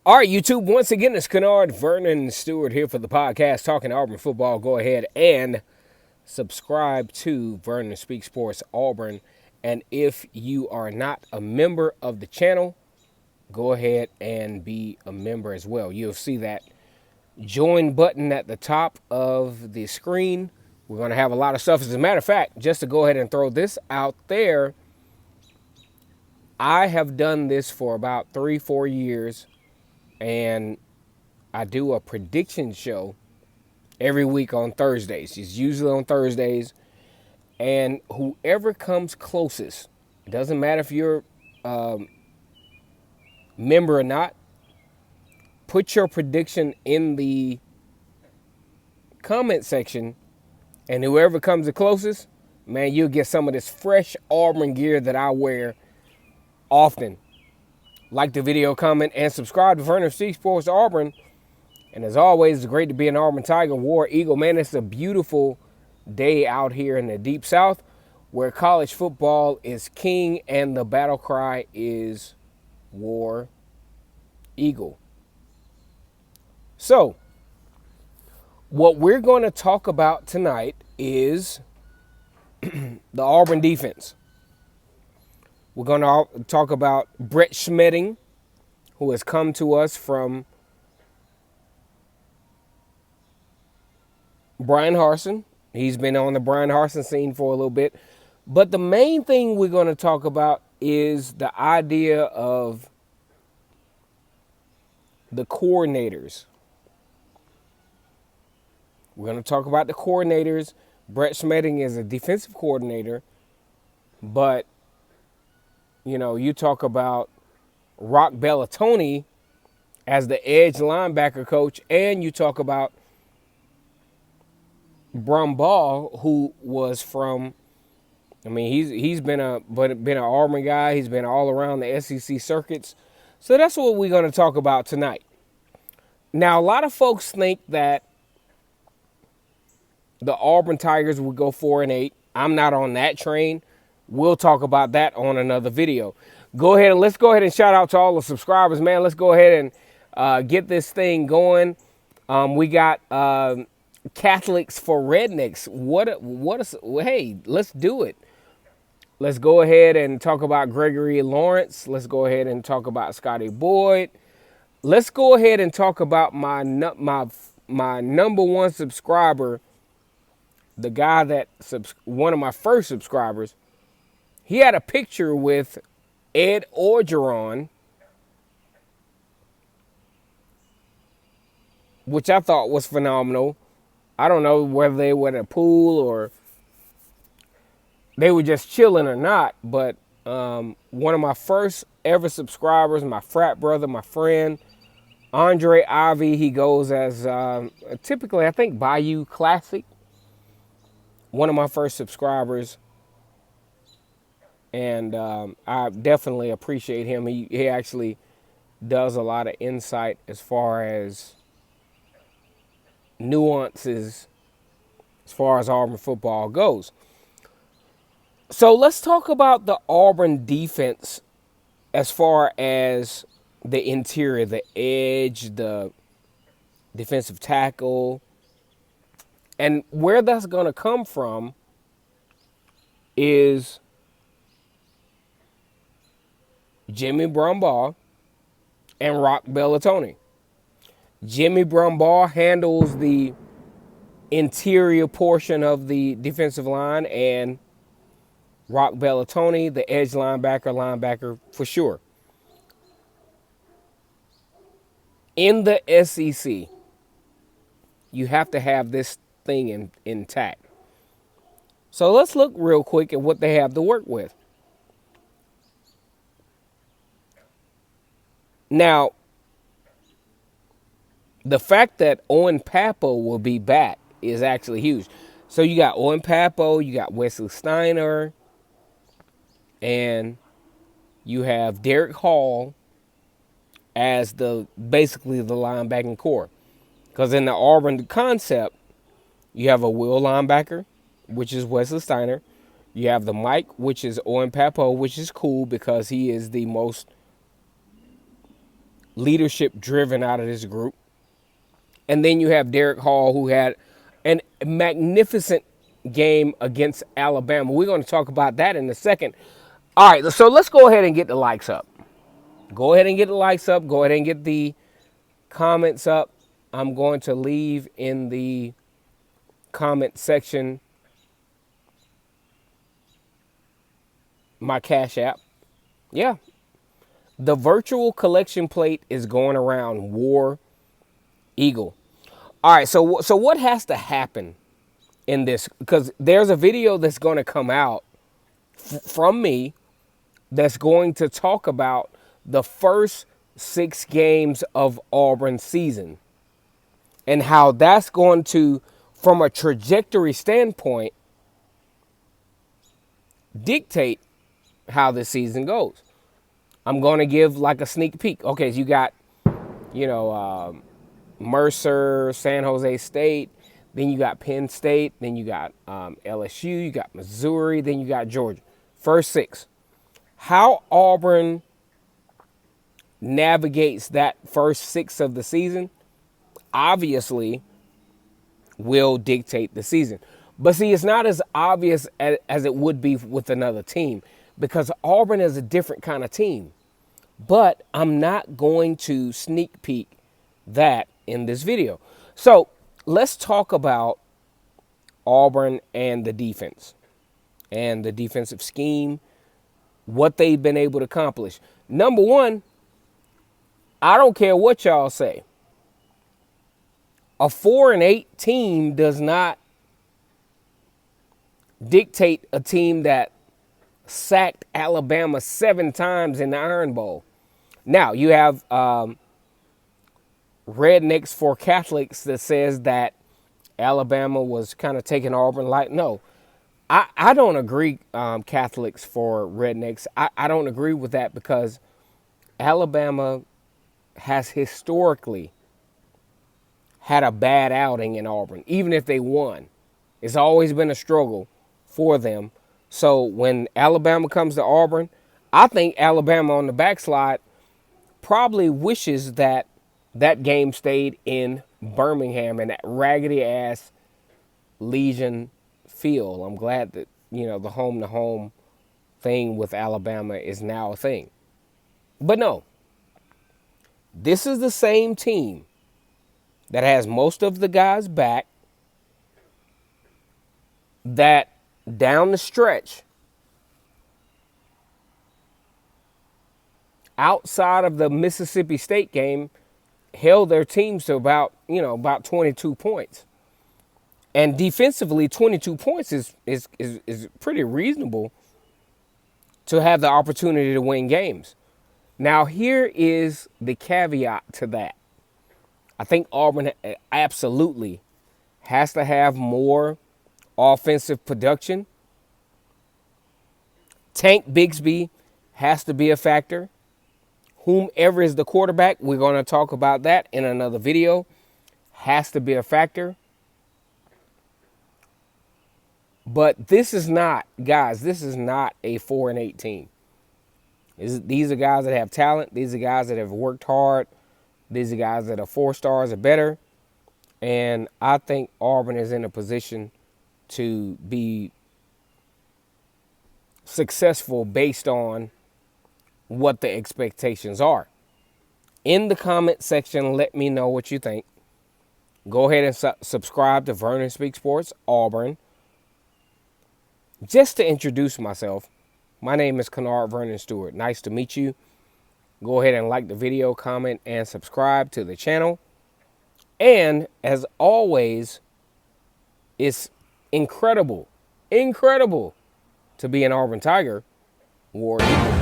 All right, YouTube, once again, it's Kennard, Vernon Stewart here for the podcast Talking Auburn Football. Go ahead and subscribe to Vernon Speak Sports Auburn. And if you are not a member of the channel, go ahead and be a member as well. You'll see that join button at the top of the screen. We're going to have a lot of stuff. As a matter of fact, just to go ahead and throw this out there, I have done this for about 3-4 years. And I do a prediction show every week on Thursdays. It's usually on Thursdays. And whoever comes closest, it doesn't matter if you're a member or not, put your prediction in the comment section. And whoever comes the closest, man, you'll get some of this fresh Auburn gear that I wear often. Like the video, comment, and subscribe to Vernon Speak Sports Auburn. And as always, it's great to be an Auburn Tiger, War Eagle. Man, it's a beautiful day out here in the Deep South where college football is king and the battle cry is War Eagle. So, what we're going to talk about tonight is the Auburn defense. We're going to talk about Brett Schemedding, who has come to us from Brian Harsin. He's been on the Brian Harsin scene for a little bit. But the main thing we're going to talk about is the idea of the coordinators. We're going to talk about the coordinators. Brett Schemedding is a defensive coordinator, but you talk about Rock Bellatoni as the edge linebacker coach, and you talk about Brumbaugh, who was from, he's been an Auburn guy. He's been all around the SEC circuits. So that's what we're going to talk about tonight. Now, a lot of folks think that the Auburn Tigers would go 4-8. I'm not on that train. We'll talk about that on another video. Let's go ahead and shout out to all the subscribers, man. Let's go ahead and get this thing going. We got Catholics for Rednecks. Hey, let's do it. Let's go ahead and talk about Gregory Lawrence. Let's go ahead and talk about Scotty Boyd. Let's go ahead and talk about my number one subscriber, the guy that one of my first subscribers. He had a picture with Ed Orgeron, which I thought was phenomenal. I don't know whether they were at a pool or they were just chilling or not, but one of my first ever subscribers, my frat brother, my friend, Andre Ivy, he goes as typically, I think, Bayou Classic. One of my first subscribers. And I definitely appreciate him. He actually does a lot of insight as far as nuances as far as Auburn football goes. So let's talk about the Auburn defense as far as the interior, the edge, the defensive tackle. And where that's going to come from is Jimmy Brumbaugh and Rock Bellatoni. Jimmy Brumbaugh handles the interior portion of the defensive line, and Rock Bellatoni, the edge linebacker for sure. In the SEC, you have to have this thing intact. So let's look real quick at what they have to work with. Now, the fact that Owen Pappoe will be back is actually huge. So you got Owen Pappoe, you got Wesley Steiner, and you have Derek Hall as basically the linebacking core. Because in the Auburn concept, you have a will linebacker, which is Wesley Steiner. You have the Mike, which is Owen Pappoe, which is cool because he is the most leadership driven out of this group. And then you have Derek Hall, who had a magnificent game against Alabama. We're going to talk about that in a second. All right, so let's go ahead and get the likes up. Go ahead and get the likes up. Go ahead and get the comments up. I'm going to leave in the comment section my Cash App. Yeah. The virtual collection plate is going around War Eagle. All right, so what has to happen in this? Because there's a video that's going to come out from me that's going to talk about the first 6 games of Auburn season and how that's going to, from a trajectory standpoint, dictate how this season goes. I'm going to give like a sneak peek. Okay, so you got, Mercer, San Jose State, then you got Penn State, then you got LSU, you got Missouri, then you got Georgia. First 6. How Auburn navigates that first 6 of the season obviously will dictate the season. But see, it's not as obvious as it would be with another team because Auburn is a different kind of team. But I'm not going to sneak peek that in this video. So let's talk about Auburn and the defense and the defensive scheme, what they've been able to accomplish. Number one, I don't care what y'all say. A 4-8 team does not dictate a team that sacked Alabama 7 times in the Iron Bowl. Now, you have Rednecks for Catholics that says that Alabama was kind of taking Auburn light. No, I don't agree, Catholics for Rednecks. I don't agree with that because Alabama has historically had a bad outing in Auburn, even if they won. It's always been a struggle for them. So when Alabama comes to Auburn, I think Alabama on the backslide probably wishes that that game stayed in Birmingham and that raggedy-ass Legion field. I'm glad that, the home-to-home thing with Alabama is now a thing. But no, this is the same team that has most of the guys back, that down the stretch, outside of the Mississippi State game, held their teams to about 22 points. And defensively, 22 points is pretty reasonable to have the opportunity to win games. Now, here is the caveat to that. I think Auburn absolutely has to have more offensive production. Tank Bigsby has to be a factor. Whomever is the quarterback, we're going to talk about that in another video, has to be a factor. But this is not, guys, this is not a 4-8 team. These are guys that have talent. These are guys that have worked hard. These are guys that are 4 stars or better. And I think Auburn is in a position to be successful based on what the expectations are. In the comment section, let me know what you think. Go ahead and subscribe to Vernon Speaks Sports Auburn. Just to introduce myself, my name is Kennard Vernon Stewart. Nice to meet you. Go ahead and like the video, comment, and subscribe to the channel. And as always, it's incredible to be an Auburn Tiger. War Eagle.